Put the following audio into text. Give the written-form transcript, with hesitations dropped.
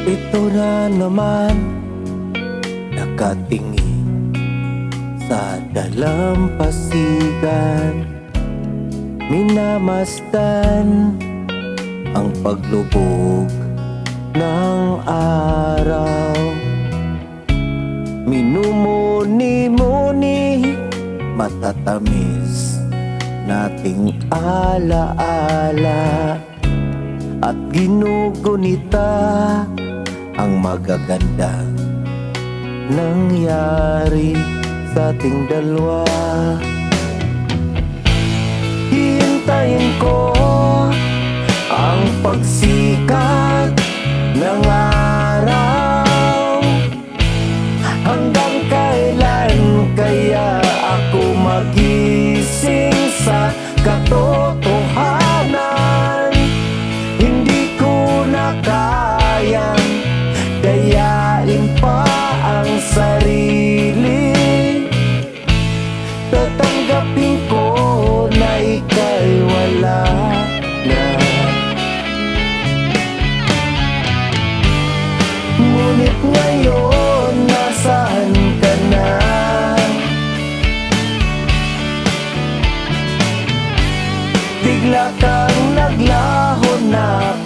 Ito na naman, nakatingin sa dalampasigan, minamasdan ang paglubog ng araw. Minumuni-muni, matatamis nating alaala, at ginugunita ang magagandang nangyari sa ating dalawa. Hihintayin ko ang pagsikat ng araw. Hanggang kailan kaya ako magising sa katotohanan? Hindi ko na kayang dayain pa ang sarili. Tatanggapin ko na ika'y wala na. Ngunit ngayon, nasaan ka na? Bigla kang naglaho na